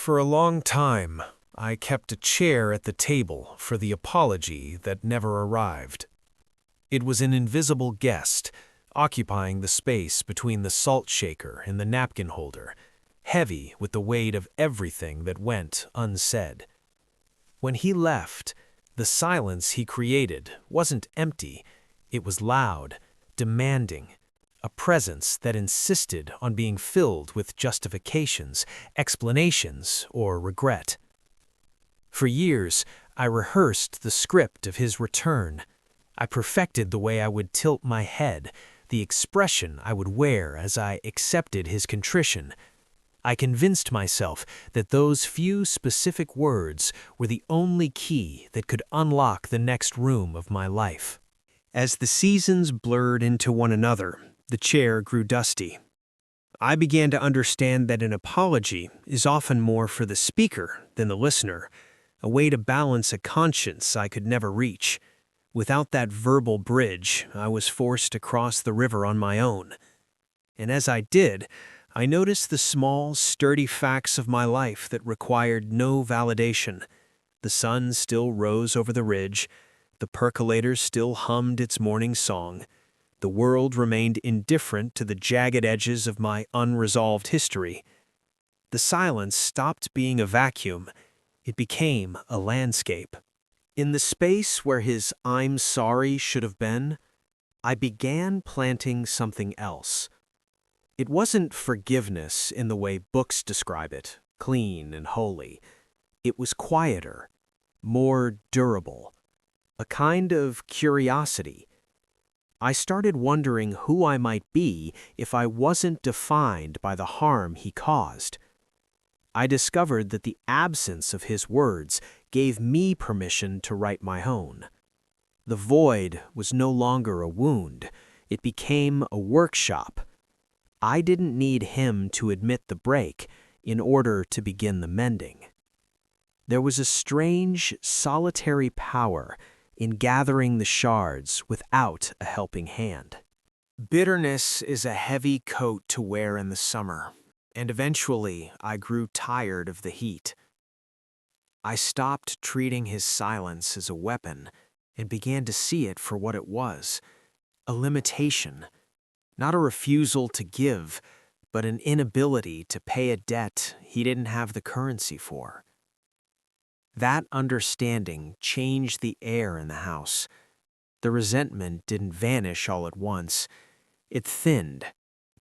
For a long time, I kept a chair at the table for the apology that never arrived. It was an invisible guest, occupying the space between the salt shaker and the napkin holder, heavy with the weight of everything that went unsaid. When he left, the silence he created wasn't empty, it was loud, demanding, a presence that insisted on being filled with justifications, explanations, or regret. For years, I rehearsed the script of his return. I perfected the way I would tilt my head, the expression I would wear as I accepted his contrition. I convinced myself that those few specific words were the only key that could unlock the next room of my life. As the seasons blurred into one another, the chair grew dusty. I began to understand that an apology is often more for the speaker than the listener, a way to balance a conscience I could never reach. Without that verbal bridge, I was forced to cross the river on my own. And as I did, I noticed the small, sturdy facts of my life that required no validation. The sun still rose over the ridge, the percolator still hummed its morning song, the world remained indifferent to the jagged edges of my unresolved history. The silence stopped being a vacuum. It became a landscape. In the space where his "I'm sorry" should have been, I began planting something else. It wasn't forgiveness in the way books describe it, clean and holy. It was quieter, more durable, a kind of curiosity. I started wondering who I might be if I wasn't defined by the harm he caused. I discovered that the absence of his words gave me permission to write my own. The void was no longer a wound, it became a workshop. I didn't need him to admit the break in order to begin the mending. There was a strange, solitary power in gathering the shards without a helping hand. Bitterness is a heavy coat to wear in the summer, and eventually I grew tired of the heat. I stopped treating his silence as a weapon and began to see it for what it was, a limitation, not a refusal to give, but an inability to pay a debt he didn't have the currency for. That understanding changed the air in the house. The resentment didn't vanish all at once. It thinned,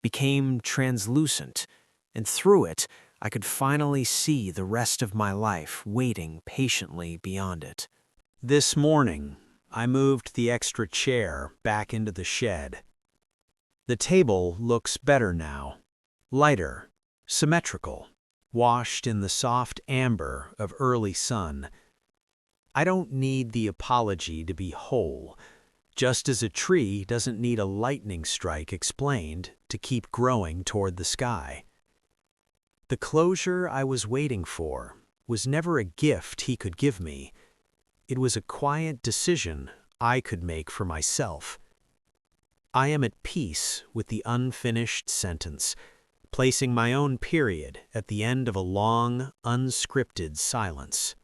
became translucent, and through it, I could finally see the rest of my life waiting patiently beyond it. This morning, I moved the extra chair back into the shed. The table looks better now, lighter, symmetrical, washed in the soft amber of early sun. I don't need the apology to be whole, just as a tree doesn't need a lightning strike explained to keep growing toward the sky. The closure I was waiting for was never a gift he could give me. It was a quiet decision I could make for myself. I am at peace with the unfinished sentence, placing my own period at the end of a long, unscripted silence.